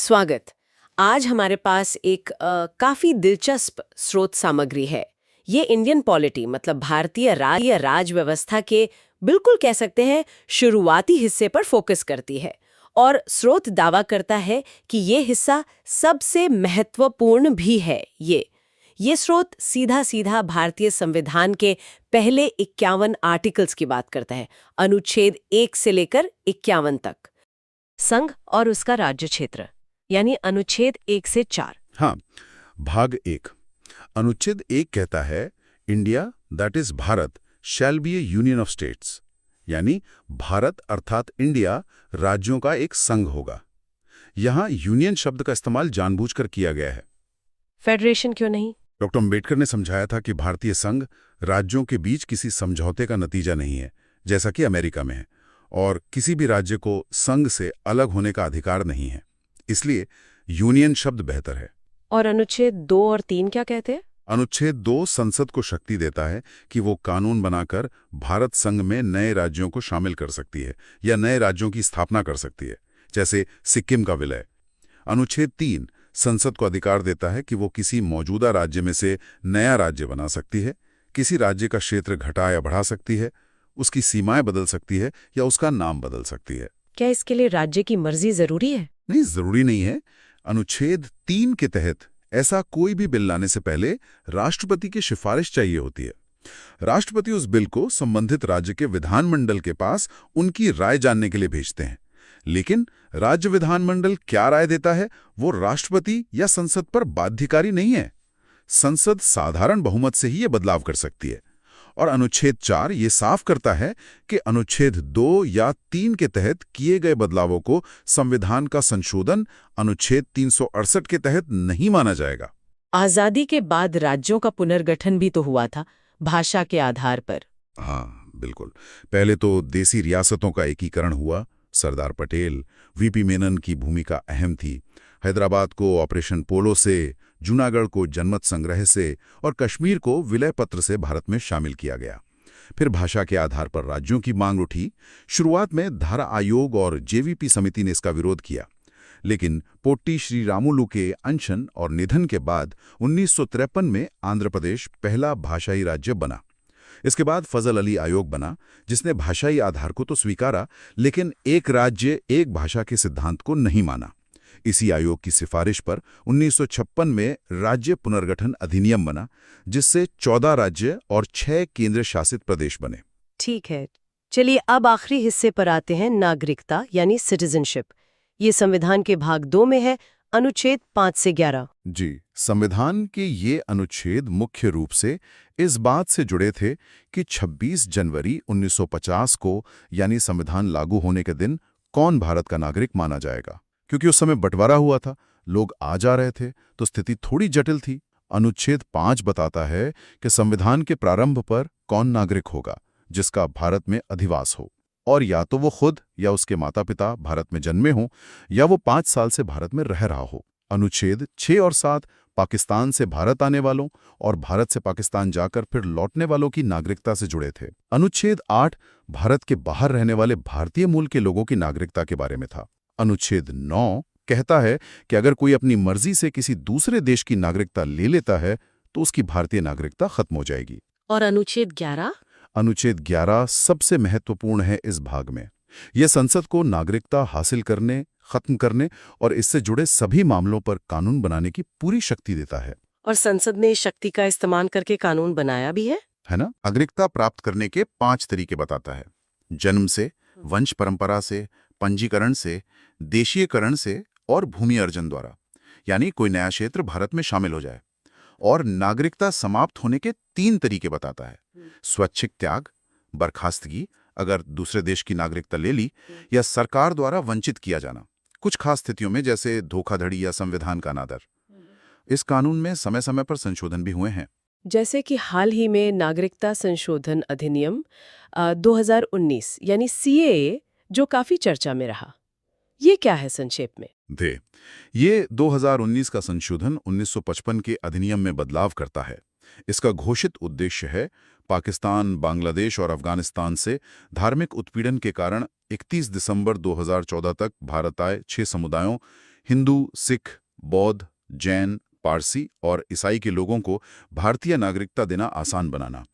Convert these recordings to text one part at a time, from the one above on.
स्वागत। आज हमारे पास एक काफी दिलचस्प स्रोत सामग्री है। ये इंडियन पॉलिटी मतलब भारतीय राज व्यवस्था के बिल्कुल कह सकते हैं शुरुआती हिस्से पर फोकस करती है। और स्रोत दावा करता है कि ये हिस्सा सबसे महत्वपूर्ण भी है। ये स्रोत सीधा सीधा भारतीय संविधान के पहले 51 आर्टिकल्स की बात करता है, अनुच्छेद 1 से लेकर 51 तक। संघ और उसका राज्य क्षेत्र यानी अनुच्छेद 1 से 4। हाँ, भाग 1 अनुच्छेद 1 कहता है India that is Bharat shall be A union of states, यानी भारत अर्थात इंडिया राज्यों का एक संघ होगा। यहाँ यूनियन शब्द का इस्तेमाल जानबूझकर किया गया है। फेडरेशन क्यों नहीं? डॉक्टर अम्बेडकर ने समझाया था कि भारतीय संघ राज्यों के बीच किसी समझौते का नतीजा नहीं है, जैसा कि अमेरिका में है, और किसी भी राज्य को संघ से अलग होने का अधिकार नहीं है। इसलिए यूनियन शब्द बेहतर है। और अनुच्छेद 2 और 3 क्या कहते हैं? अनुच्छेद 2 संसद को शक्ति देता है कि वो कानून बनाकर भारत संघ में नए राज्यों को शामिल कर सकती है या नए राज्यों की स्थापना कर सकती है, जैसे सिक्किम का विलय। अनुच्छेद 3 संसद को अधिकार देता है कि वो किसी मौजूदा राज्य में से नया राज्य बना सकती है, किसी राज्य का क्षेत्र घटा या बढ़ा सकती है, उसकी सीमाएं बदल सकती है या उसका नाम बदल सकती है। क्या इसके लिए राज्य की मर्जी जरूरी है? नहीं, जरूरी नहीं है। अनुच्छेद 3 के तहत ऐसा कोई भी बिल लाने से पहले राष्ट्रपति की सिफारिश चाहिए होती है। राष्ट्रपति उस बिल को संबंधित राज्य के विधानमंडल के पास उनकी राय जानने के लिए भेजते हैं। लेकिन राज्य विधानमंडल क्या राय देता है वो राष्ट्रपति या संसद पर बाध्यकारी नहीं है। संसद साधारण बहुमत से ही ये बदलाव कर सकती है। और अनुच्छेद 4 ये साफ करता है कि अनुच्छेद 2 या 3 के तहत किए गए बदलावों को संविधान का संशोधन अनुच्छेद 368 के तहत नहीं माना जाएगा। आजादी के बाद राज्यों का पुनर्गठन भी तो हुआ था, भाषा के आधार पर। हाँ, बिल्कुल। पहले तो देसी रियासतों का एकीकरण हुआ। सरदार पटेल, वीपी मेनन की भूमिका अहम थी। हैदराबाद को ऑपरेशन पोलो से, जूनागढ़ को जनमत संग्रह से और कश्मीर को विलय पत्र से भारत में शामिल किया गया। फिर भाषा के आधार पर राज्यों की मांग उठी। शुरुआत में धारा आयोग और जेवीपी समिति ने इसका विरोध किया, लेकिन पोट्टी श्रीरामुलु के अनशन और निधन के बाद 1953 में आंध्र प्रदेश पहला भाषाई राज्य बना। इसके बाद फजल अली आयोग बना, जिसने भाषाई आधार को तो स्वीकारा, लेकिन एक राज्य एक भाषा के सिद्धांत को नहीं माना। इसी आयोग की सिफारिश पर 1956 में राज्य पुनर्गठन अधिनियम बना, जिससे 14 राज्य और 6 केंद्र शासित प्रदेश बने। ठीक है, चलिए अब आखिरी हिस्से पर आते हैं, नागरिकता यानी सिटीजनशिप। ये संविधान के भाग 2 में है, अनुच्छेद 5 से 11। जी, संविधान के ये अनुच्छेद मुख्य रूप से इस बात से जुड़े थे कि 26 जनवरी 1950 को यानी संविधान लागू होने के दिन कौन भारत का नागरिक माना जाएगा। क्योंकि उस समय बंटवारा हुआ था, लोग आ जा रहे थे, तो स्थिति थोड़ी जटिल थी। अनुच्छेद 5 बताता है कि संविधान के प्रारंभ पर कौन नागरिक होगा जिसका भारत में अधिवास हो, और या तो वो खुद या उसके माता पिता भारत में जन्मे हों या वो 5 साल से भारत में रह रहा हो। अनुच्छेद 6 और 7 पाकिस्तान से भारत आने वालों और भारत से पाकिस्तान जाकर फिर लौटने वालों की नागरिकता से जुड़े थे। अनुच्छेद 8 भारत के बाहर रहने वाले भारतीय मूल के लोगों की नागरिकता के बारे में था। अनुच्छेद 9 कहता है कि अगर कोई अपनी मर्जी से किसी दूसरे देश की नागरिकता ले लेता है तो उसकी भारतीय नागरिकता खत्म हो जाएगी। और अनुच्छेद 11? अनुच्छेद 11 सबसे महत्वपूर्ण है इस भाग में। यह संसद को नागरिकता हासिल करने, खत्म करने और इससे जुड़े सभी मामलों पर कानून बनाने की पूरी शक्ति देता है। और संसद ने इस शक्ति का इस्तेमाल करके कानून बनाया भी है ना? नागरिकता प्राप्त करने के 5 तरीके बताता है। जन्म से, वंश परंपरा से, पंजीकरण से, देशीयकरण से और भूमि अर्जन द्वारा, यानी कोई नया क्षेत्र भारत में शामिल हो जाए। और नागरिकता समाप्त होने के 3 तरीके बताता है। स्वैच्छिक त्याग, बर्खास्तगी अगर दूसरे देश की नागरिकता ले ली, या सरकार द्वारा वंचित किया जाना, कुछ खास स्थितियों में जैसे धोखाधड़ी या संविधान का अनादर। इस कानून में समय समय पर संशोधन भी हुए हैं, जैसे कि हाल ही में नागरिकता संशोधन अधिनियम 2019 यानी सीएए, जो काफी चर्चा में रहा। ये क्या है संक्षेप में? ये 2019 का संशोधन 1955 के अधिनियम में बदलाव करता है। इसका घोषित उद्देश्य है पाकिस्तान, बांग्लादेश और अफगानिस्तान से धार्मिक उत्पीड़न के कारण 31 दिसंबर 2014 तक भारत आए 6 समुदायों हिंदू, सिख, बौद्ध, जैन, पारसी और ईसाई के लोगों को भारतीय नागरिकता देना आसान बनाना।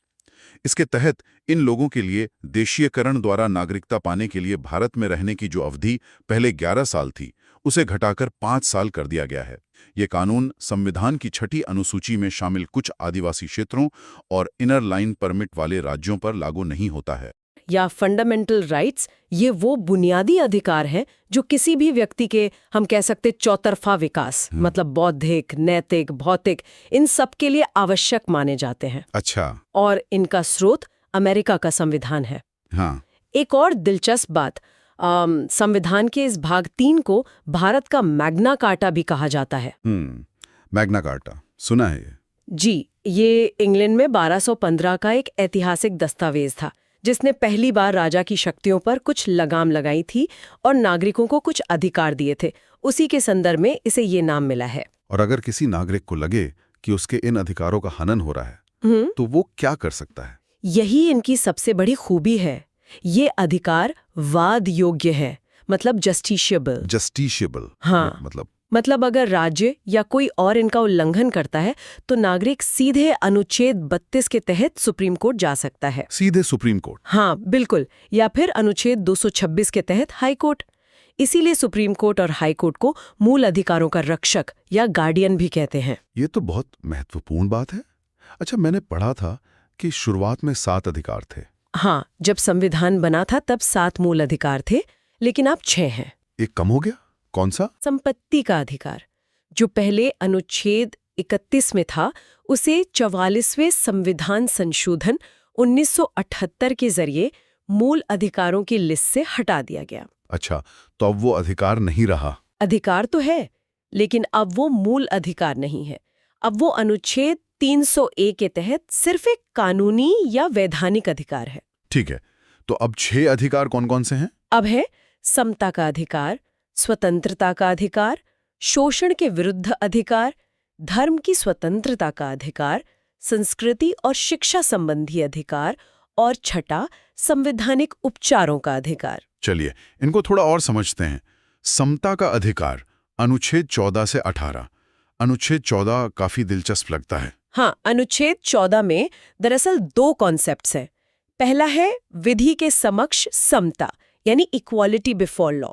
इसके तहत इन लोगों के लिए देशीयकरण द्वारा नागरिकता पाने के लिए भारत में रहने की जो अवधि पहले 11 साल थी, उसे घटाकर 5 साल कर दिया गया है। ये कानून संविधान की 6ठी अनुसूची में शामिल कुछ आदिवासी क्षेत्रों और इनर लाइन परमिट वाले राज्यों पर लागू नहीं होता है। या फंडामेंटल राइट्स, ये वो बुनियादी अधिकार हैं जो किसी भी व्यक्ति के, हम कह सकते, चौतरफा विकास, मतलब बौद्धिक, नैतिक, भौतिक, इन सब के लिए आवश्यक माने जाते हैं। अच्छा। और इनका स्रोत अमेरिका का संविधान है। हाँ। एक और दिलचस्प बात, संविधान के इस भाग 3 को भारत का मैग्ना कार्टा भी कहा जाता है। मैग्ना कार्टा सुना है ये। जी, ये इंग्लैंड में 1215 का एक ऐतिहासिक दस्तावेज था जिसने पहली बार राजा की शक्तियों पर कुछ लगाम लगाई थी और नागरिकों को कुछ अधिकार दिए थे। उसी के संदर्भ में इसे ये नाम मिला है। और अगर किसी नागरिक को लगे कि उसके इन अधिकारों का हनन हो रहा है, तो वो क्या कर सकता है? यही इनकी सबसे बड़ी खूबी है। ये अधिकार वाद योग्य है, मतलब जस्टिशिएबल। जस्टिशिएबल, हाँ, मतलब अगर राज्य या कोई और इनका उल्लंघन करता है तो नागरिक सीधे अनुच्छेद 32 के तहत सुप्रीम कोर्ट जा सकता है। सीधे सुप्रीम कोर्ट? हाँ, बिल्कुल। या फिर अनुच्छेद 226 के तहत हाई कोर्ट। इसीलिए सुप्रीम कोर्ट और हाई कोर्ट को मूल अधिकारों का रक्षक या गार्डियन भी कहते हैं। ये तो बहुत महत्वपूर्ण बात है। अच्छा, मैंने पढ़ा था कि शुरुआत में 7 अधिकार थे। हाँ, जब संविधान बना था तब 7 मूल अधिकार थे, लेकिन अब 6 हैं। एक कम हो गया? कौन सा? संपत्ति का अधिकार, जो पहले अनुच्छेद 31 में था, उसे 44वें संविधान संशोधन 1978 के जरिए मूल अधिकारों की लिस्ट से हटा दिया गया। अच्छा, तो अब वो अधिकार नहीं रहा? अधिकार तो है, लेकिन अब वो मूल अधिकार नहीं है। अब वो अनुच्छेद 300A के तहत सिर्फ एक कानूनी या वैधानिक अधिकार है। ठीक है, तो अब 6 अधिकार कौन कौन से हैं? अब है समता का अधिकार, स्वतंत्रता का अधिकार, शोषण के विरुद्ध अधिकार, धर्म की स्वतंत्रता का अधिकार, संस्कृति और शिक्षा संबंधी अधिकार, और 6, संवैधानिक उपचारों का अधिकार। चलिए, इनको थोड़ा और समझते हैं। समता का अधिकार, अनुच्छेद 14 से 18। अनुच्छेद 14 काफी दिलचस्प लगता है। हाँ, अनुच्छेद 14 में दरअसल 2 कॉन्सेप्ट्स हैं। पहला है विधि के समक्ष समता, यानी इक्वालिटी बिफोर लॉ।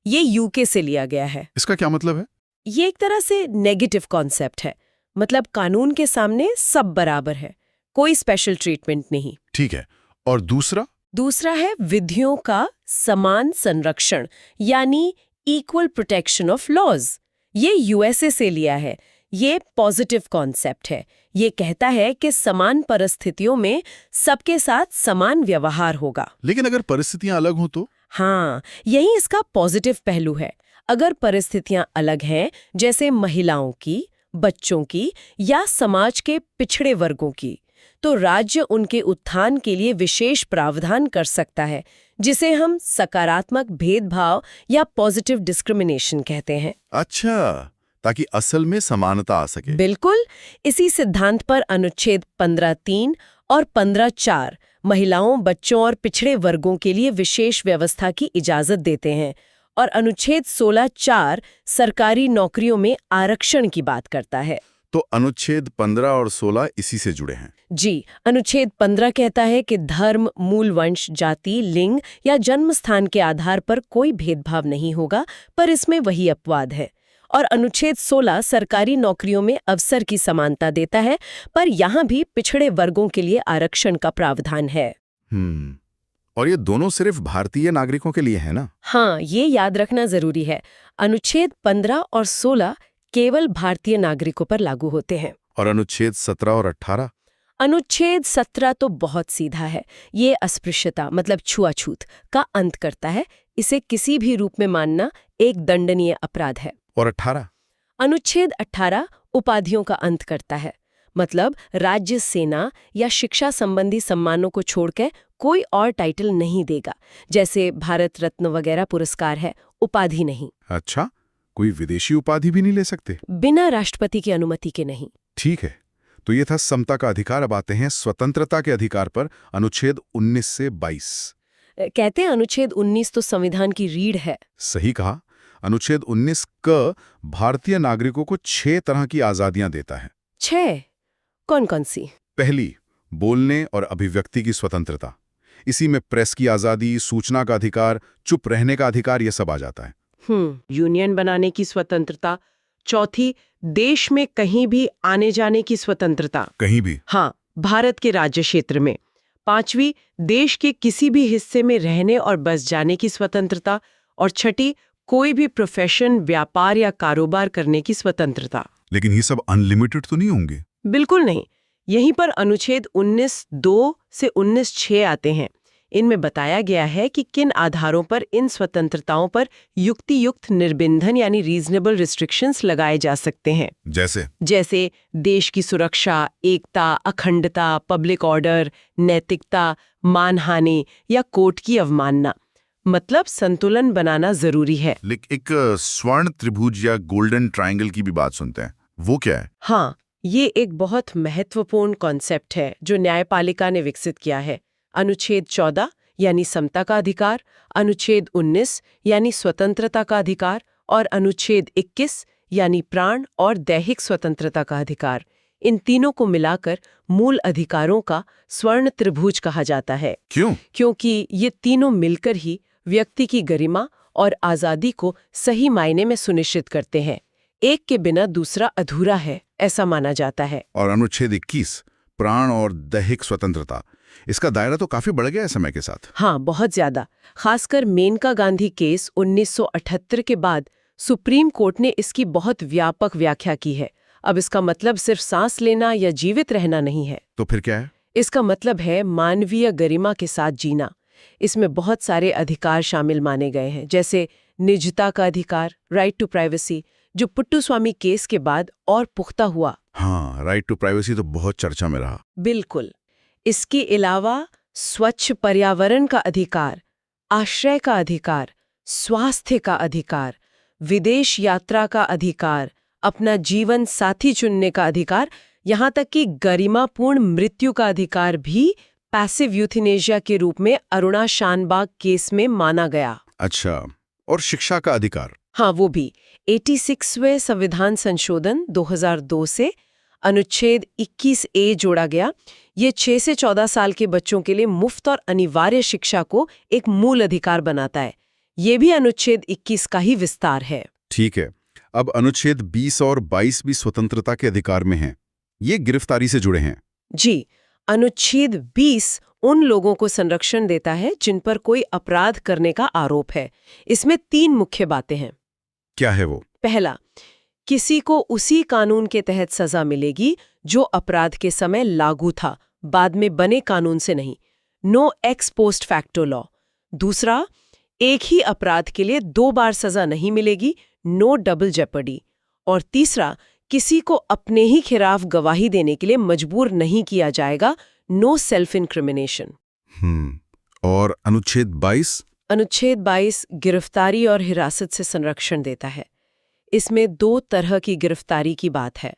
ये यूके से लिया गया है। इसका क्या मतलब है? ये एक तरह से नेगेटिव कॉन्सेप्ट है, मतलब कानून के सामने सब बराबर है, कोई स्पेशल ट्रीटमेंट नहीं। ठीक है, और दूसरा है विधियों का समान संरक्षण, यानी इक्वल प्रोटेक्शन ऑफ लॉज। ये यूएसए से लिया है। ये पॉजिटिव कॉन्सेप्ट है। ये कहता है कि समान परिस्थितियों में सबके साथ समान व्यवहार होगा। लेकिन अगर परिस्थितियां अलग हों तो? हाँ, यही इसका पॉजिटिव पहलू है। अगर परिस्थितियां अलग हैं, जैसे महिलाओं की, बच्चों की या समाज के पिछड़े वर्गों की, तो राज्य उनके उत्थान के लिए विशेष प्रावधान कर सकता है, जिसे हम सकारात्मक भेदभाव या पॉजिटिव डिस्क्रिमिनेशन कहते हैं। अच्छा, ताकि असल में समानता आ सके। बिल्कुल। इसी सिद्धांत पर अनुच्छेद 15(3) और 15(4) महिलाओं, बच्चों और पिछड़े वर्गों के लिए विशेष व्यवस्था की इजाजत देते हैं, और अनुच्छेद 16(4) सरकारी नौकरियों में आरक्षण की बात करता है। तो अनुच्छेद 15 और 16 इसी से जुड़े हैं। जी, अनुच्छेद 15 कहता है कि धर्म, मूल वंश, जाति, लिंग या जन्म स्थान के आधार पर कोई भेदभाव नहीं होगा, पर इसमें वही अपवाद है। और अनुच्छेद 16 सरकारी नौकरियों में अवसर की समानता देता है, पर यहाँ भी पिछड़े वर्गों के लिए आरक्षण का प्रावधान है। और ये दोनों सिर्फ भारतीय नागरिकों के लिए है ना? हाँ, ये याद रखना जरूरी है। अनुच्छेद 15 और 16 केवल भारतीय नागरिकों पर लागू होते हैं। और अनुच्छेद 17 और 18? अनुच्छेद 17 तो बहुत सीधा है। ये अस्पृश्यता, मतलब छुआछूत, का अंत करता है। इसे किसी भी रूप में मानना एक दंडनीय अपराध है। और 18? अनुच्छेद 18 उपाधियों का अंत करता है, मतलब राज्य, सेना या शिक्षा संबंधी सम्मानों को छोड़कर कोई और टाइटल नहीं देगा, जैसे भारत रत्न वगैरह पुरस्कार है, उपाधि नहीं। अच्छा, कोई विदेशी उपाधि भी नहीं ले सकते? बिना राष्ट्रपति की अनुमति के नहीं। ठीक है, तो ये था समता का अधिकार। अब आते हैं स्वतंत्रता के अधिकार पर, अनुच्छेद 19 से 22। कहते हैं अनुच्छेद 19 तो संविधान की रीढ़ है। सही कहा। अनुच्छेद 19 क भारतीय नागरिकों को 6 तरह की आजादियां देता है। 6? कौन कौन सी? पहली, बोलने और अभिव्यक्ति की स्वतंत्रता। इसी में प्रेस की आजादी, सूचना का अधिकार, चुप रहने का अधिकार, यह सब आ जाता है। यूनियन बनाने की स्वतंत्रता। चौथी, देश में कहीं भी आने जाने की स्वतंत्रता। कहीं भी? हाँ, भारत के राज्य क्षेत्र में। पांचवी, देश के किसी भी हिस्से में रहने और बस जाने की स्वतंत्रता। और छठी, कोई भी प्रोफेशन, व्यापार या कारोबार करने की स्वतंत्रता। लेकिन ये सब अनलिमिटेड तो नहीं होंगे? बिल्कुल नहीं। यहीं पर अनुच्छेद 19(2) से 19(6) आते हैं। इनमें बताया गया है कि किन आधारों पर इन स्वतंत्रताओं पर युक्ति युक्त निर्बंधन यानी रीजनेबल रिस्ट्रिक्शंस लगाए जा सकते हैं। जैसे देश की सुरक्षा, एकता, अखंडता, पब्लिक ऑर्डर, नैतिकता, मानहानि या कोर्ट की अवमानना। मतलब संतुलन बनाना जरूरी है। लेकिन एक स्वर्ण त्रिभुज या गोल्डन ट्रायंगल की भी बात सुनते हैं, वो क्या है? हाँ, ये एक बहुत महत्वपूर्ण कॉन्सेप्ट है जो न्यायपालिका ने विकसित किया है। अनुच्छेद 14 यानी समता का अधिकार, अनुच्छेद 19 यानी स्वतंत्रता का अधिकार और अनुच्छेद 21 यानी प्राण और दैहिक स्वतंत्रता का अधिकार। इन तीनों को मिलाकर मूल अधिकारों का स्वर्ण त्रिभुज कहा जाता है। क्यों? क्योंकि ये तीनों मिलकर ही व्यक्ति की गरिमा और आजादी को सही मायने में सुनिश्चित करते हैं। एक के बिना दूसरा अधूरा है, ऐसा माना जाता है। और अनुच्छेद 21, प्राण और दैहिक स्वतंत्रता, इसका दायरा तो काफी बढ़ गया है समय के साथ। हाँ, बहुत ज्यादा। खासकर मेनका गांधी केस 1978 के बाद सुप्रीम कोर्ट ने इसकी बहुत व्यापक व्याख्या की है। अब इसका मतलब सिर्फ सांस लेना या जीवित रहना नहीं है। तो फिर क्या है? इसका मतलब है मानवीय गरिमा के साथ जीना। इसमें बहुत सारे अधिकार शामिल माने गए हैं, जैसे निजता का अधिकार, राइट टू प्राइवेसी, जो पुट्टुस्वामी केस के बाद और पुख्ता हुआ। हाँ, राइट टू प्राइवेसी तो बहुत चर्चा में रहा। बिल्कुल। इसके अलावा स्वच्छ पर्यावरण का अधिकार, आश्रय का अधिकार, स्वास्थ्य का अधिकार, विदेश यात्रा का अधिकार, अपना जीवन साथी चुनने का अधिकार, यहाँ तक कि गरिमापूर्ण मृत्यु का अधिकार भी पैसिव यूथेनेशिया के रूप में अरुणा शानबाग केस में माना गया। अच्छा, और शिक्षा का अधिकार? हाँ, वो भी। 86वें संविधान संशोधन 2002 से अनुच्छेद 21A जोड़ा गया। ये 6 से 14 साल के बच्चों के लिए मुफ्त और अनिवार्य शिक्षा को एक मूल अधिकार बनाता है। ये भी अनुच्छेद 21 का ही विस्तार है। ठीक है। अब अनुच्छेद 20 और 22 भी स्वतंत्रता के अधिकार में हैं। ये गिरफ्तारी से जुड़े हैं। जी, अनुच्छेद 20 उन लोगों को संरक्षण देता है जिन पर कोई अपराध करने का आरोप है। इसमें 3 मुख्य बातें हैं। क्या है वो? पहला, किसी को उसी कानून के तहत सजा मिलेगी जो अपराध के समय लागू था, बाद में बने कानून से नहीं। No ex post facto law. दूसरा, एक ही अपराध के लिए 2 बार सजा नहीं मिलेगी, नो डबल जेपर्डी। और तीसरा, किसी को अपने ही खिलाफ गवाही देने के लिए मजबूर नहीं किया जाएगा, नो सेल्फ इंक्रिमिनेशन। और अनुच्छेद 22? अनुच्छेद 22 गिरफ्तारी और हिरासत से संरक्षण देता है। इसमें 2 तरह की गिरफ्तारी की बात है।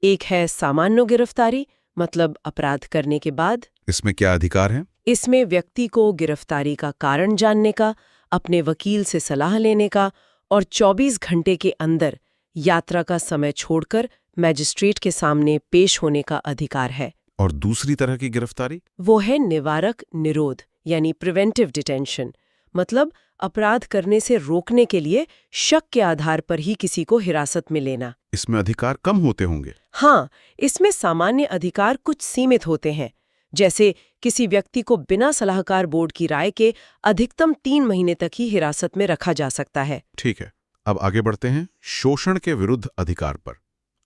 एक है सामान्य गिरफ्तारी, मतलब अपराध करने के बाद। इसमें क्या अधिकार है? इसमें व्यक्ति को गिरफ्तारी का कारण जानने का, अपने वकील से सलाह लेने का और 24 घंटे के अंदर यात्रा का समय छोड़कर मैजिस्ट्रेट के सामने पेश होने का अधिकार है। और दूसरी तरह की गिरफ्तारी? वो है निवारक निरोध यानी प्रिवेंटिव डिटेंशन, मतलब अपराध करने से रोकने के लिए शक के आधार पर ही किसी को हिरासत में लेना। इसमें अधिकार कम होते होंगे? हाँ, इसमें सामान्य अधिकार कुछ सीमित होते हैं, जैसे किसी व्यक्ति को बिना सलाहकार बोर्ड की राय के अधिकतम 3 महीने तक ही हिरासत में रखा जा सकता है। ठीक है, अब आगे बढ़ते हैं शोषण के विरुद्ध अधिकार पर,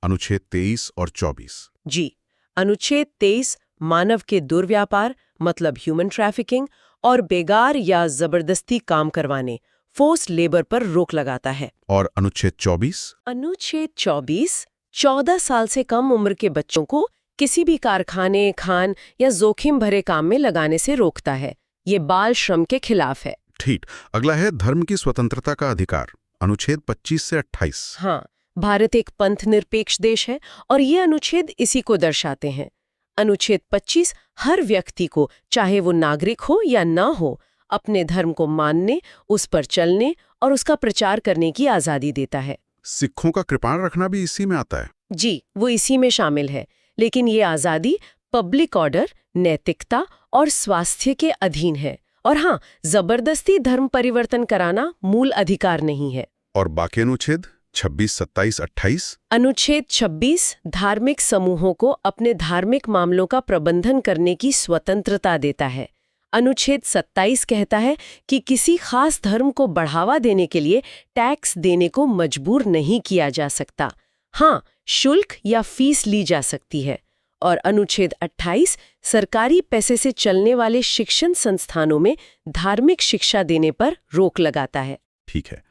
अनुच्छेद 23 और 24। जी, अनुच्छेद 23 मानव के दुर्व्यापार, मतलब ह्यूमन ट्रैफिकिंग और बेगार या जबरदस्ती काम करवाने, फोर्स लेबर पर रोक लगाता है। और अनुच्छेद 24? अनुच्छेद 24 14 साल से कम उम्र के बच्चों को किसी भी कारखाने, खान या जोखिम भरे काम में लगाने से रोकता है। ये बाल श्रम के खिलाफ है। ठीक। अगला है धर्म की स्वतंत्रता का अधिकार, अनुच्छेद 25 से 28। हाँ, भारत एक पंथ निरपेक्ष देश है और ये अनुच्छेद इसी को दर्शाते हैं। अनुच्छेद 25 हर व्यक्ति को, चाहे वो नागरिक हो या ना हो, अपने धर्म को मानने, उस पर चलने और उसका प्रचार करने की आज़ादी देता है। सिखों का कृपाण रखना भी इसी में आता है। जी, वो इसी में शामिल है, लेकिन ये आज़ादी पब्लिक ऑर्डर, नैतिकता और स्वास्थ्य के अधीन है। और हाँ, जबरदस्ती धर्म परिवर्तन कराना मूल अधिकार नहीं है। और बाकी अनुच्छेद 26, 27, 28? अनुच्छेद 26 धार्मिक समूहों को अपने धार्मिक मामलों का प्रबंधन करने की स्वतंत्रता देता है। अनुच्छेद 27 कहता है कि किसी खास धर्म को बढ़ावा देने के लिए टैक्स देने को मजबूर नहीं किया जा सकता। हाँ, शुल्क या फीस ली जा सकती है। और अनुच्छेद 28 सरकारी पैसे से चलने वाले शिक्षण संस्थानों में धार्मिक शिक्षा देने पर रोक लगाता है। ठीक है,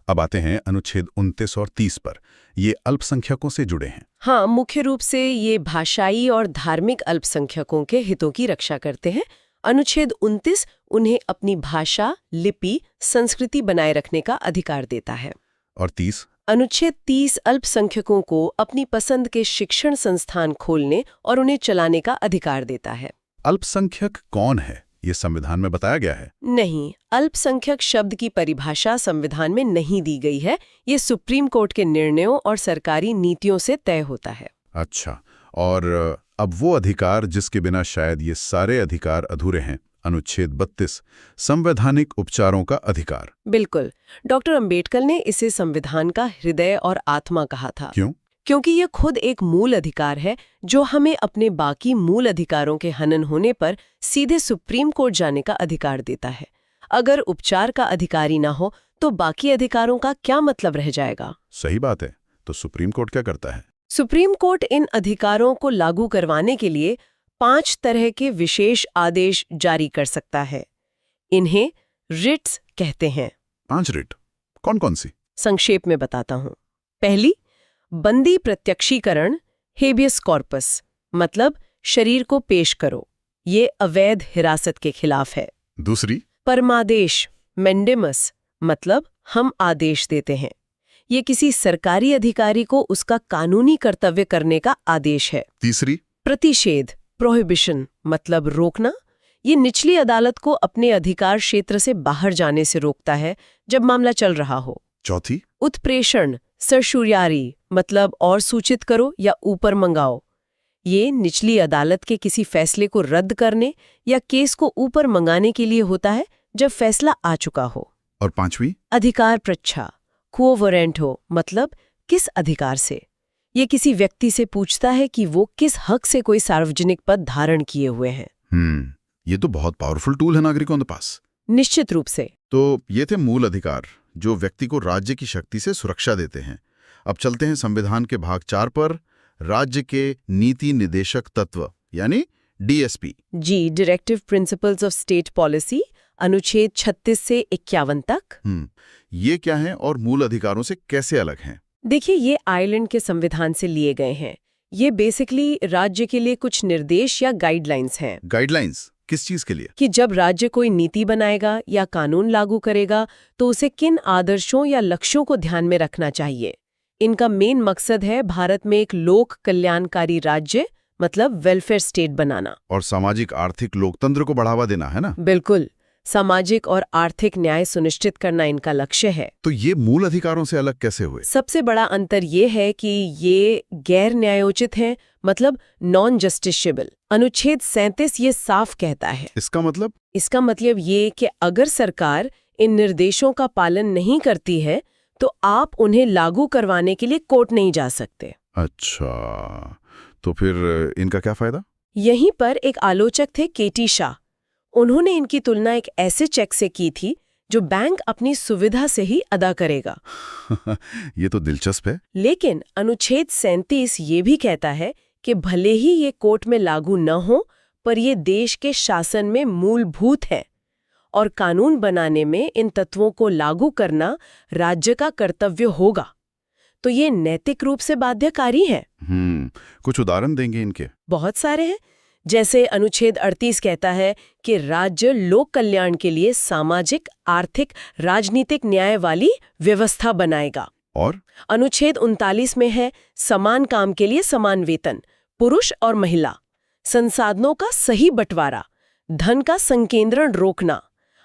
अब आते हैं अनुच्छेद 29 और 30 पर। ये अल्पसंख्यकों से जुड़े हैं। हाँ, मुख्य रूप से ये भाषाई और धार्मिक अल्पसंख्यकों के हितों की रक्षा करते हैं। अनुच्छेद 29 उन्हें अपनी भाषा, लिपि, संस्कृति बनाए रखने का अधिकार देता है। और 30? अनुच्छेद 30 अल्पसंख्यकों को अपनी पसंद के शिक्षण संस्थान खोलने और उन्हें चलाने का अधिकार देता है। अल्पसंख्यक कौन है, ये संविधान में बताया गया है? नहीं, अल्पसंख्यक शब्द की परिभाषा संविधान में नहीं दी गई है। ये सुप्रीम कोर्ट के निर्णयों और सरकारी नीतियों से तय होता है। अच्छा, और अब वो अधिकार जिसके बिना शायद ये सारे अधिकार अधूरे हैं, अनुच्छेद 32 संवैधानिक उपचारों का अधिकार। बिल्कुल, डॉक्टर अंबेडकर ने इसे संविधान का हृदय और आत्मा कहा था। क्यों? क्योंकि यह खुद एक मूल अधिकार है जो हमें अपने बाकी मूल अधिकारों के हनन होने पर सीधे सुप्रीम कोर्ट जाने का अधिकार देता है। अगर उपचार का अधिकार ही ना हो तो बाकी अधिकारों का क्या मतलब रह जाएगा? सही बात है। तो सुप्रीम कोर्ट क्या करता है? सुप्रीम कोर्ट इन अधिकारों को लागू करवाने के लिए 5 तरह के विशेष आदेश जारी कर सकता है। इन्हें रिट्स कहते हैं। 5 रिट कौन कौन सी? संक्षेप में बताता हूं। पहली, बंदी प्रत्यक्षीकरण, हेबियस कॉर्पस, मतलब शरीर को पेश करो। ये अवैध हिरासत के खिलाफ है। दूसरी, परमादेश, मेंडेमस, मतलब हम आदेश देते हैं। ये किसी सरकारी अधिकारी को उसका कानूनी कर्तव्य करने का आदेश है। तीसरी, प्रतिषेध, प्रोहिबिशन, मतलब रोकना। ये निचली अदालत को अपने अधिकार क्षेत्र से बाहर जाने से रोकता है जब मामला चल रहा हो। चौथी, उत्प्रेषण, सरशुरियारी, मतलब और सूचित करो या ऊपर मंगाओ। ये निचली अदालत के किसी फैसले को रद्द करने या केस को ऊपर मंगाने के लिए होता है जब फैसला आ चुका हो। और पांचवी, अधिकार प्रच्छा, क्वो वारंटो, मतलब किस अधिकार से। ये किसी व्यक्ति से पूछता है कि वो किस हक से कोई सार्वजनिक पद धारण किए हुए हैं। ये तो बहुत पावरफुल टूल है नागरिकों के पास। निश्चित रूप से। तो ये थे मूल अधिकार जो व्यक्ति को राज्य की शक्ति से सुरक्षा देते हैं। अब चलते हैं संविधान के भाग 4 पर, राज्य के नीति निदेशक तत्व यानी डीएसपी। जी, directive principles of state policy, अनुच्छेद 36 से 51 तक। ये क्या है और मूल अधिकारों से कैसे अलग हैं? देखिए, ये आयरलैंड के संविधान से लिए गए हैं। ये बेसिकली राज्य के लिए कुछ निर्देश या गाइडलाइंस हैं। गाइडलाइंस किस चीज के लिए? कि जब राज्य कोई नीति बनाएगा या कानून लागू करेगा तो उसे किन आदर्शों या लक्ष्यों को ध्यान में रखना चाहिए। इनका मेन मकसद है भारत में एक लोक कल्याणकारी राज्य, मतलब वेलफेयर स्टेट बनाना। और सामाजिक आर्थिक लोकतंत्र को बढ़ावा देना, है ना? बिल्कुल, सामाजिक और आर्थिक न्याय सुनिश्चित करना इनका लक्ष्य है। तो ये मूल अधिकारों से अलग कैसे हुए? सबसे बड़ा अंतर ये है कि ये गैर न्यायोचित हैं, मतलब नॉन जस्टिसेबल। अनुच्छेद 37 ये साफ कहता है। इसका मतलब? इसका मतलब ये कि अगर सरकार इन निर्देशों का पालन नहीं करती है तो आप उन्हें लागू करवाने के लिए कोर्ट नहीं जा सकते। अच्छा, तो फिर इनका क्या फायदा? यहीं पर एक आलोचक थे, केटी शाह। उन्होंने इनकी तुलना एक ऐसे चेक से की थी जो बैंक अपनी सुविधा से ही अदा करेगा। ये तो दिलचस्प है। लेकिन अनुच्छेद 37 ये भी कहता है कि भले ही ये कोर्ट में लागू न हो, पर ये देश के शासन में मूलभूत है और कानून बनाने में इन तत्वों को लागू करना राज्य का कर्तव्य होगा। तो ये नैतिक रूप से बाध्यकारी है। कुछ उदाहरण देंगे इनके? बहुत सारे हैं। जैसे अनुच्छेद 38 कहता है कि राज्य लोक कल्याण के लिए सामाजिक, आर्थिक, राजनीतिक न्याय वाली व्यवस्था बनाएगा। और अनुच्छेद 39 में है समान काम के लिए समान वेतन, पुरुष और महिला, संसाधनों का सही बंटवारा, धन का संकेंद्रण रोकना।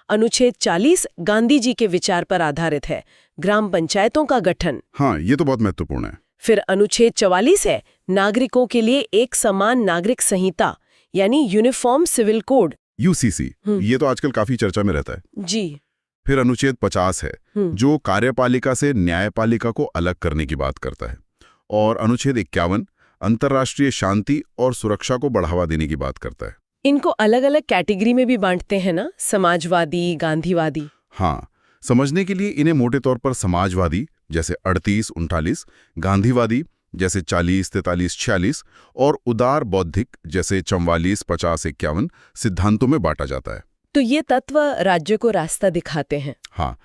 अनुच्छेद 40 गांधी जी के विचार पर आधारित है, ग्राम पंचायतों का गठन। हाँ, ये तो बहुत महत्वपूर्ण है। फिर अनुच्छेद 44 है नागरिकों के लिए एक समान नागरिक संहिता यानी यूनिफॉर्म सिविल कोड, यूसीसी, ये तो आजकल काफी चर्चा में रहता है। जी। फिर अनुच्छेद 50 है जो कार्यपालिका से न्यायपालिका को अलग करने की बात करता है। और अनुच्छेद 51 अंतर्राष्ट्रीय शांति और सुरक्षा को बढ़ावा देने की बात करता है। इनको अलग अलग कैटेगरी में भी बांटते हैं ना, समाजवादी, गांधीवादी। हाँ, समझने के लिए इन्हें मोटे तौर पर समाजवादी जैसे 38-39, गांधीवादी जैसे 40-43-46 और उदार बौद्धिक जैसे 44-50-51 सिद्धांतों में बांटा जाता है। तो ये तत्व राज्य को रास्ता दिखाते हैं। हाँ,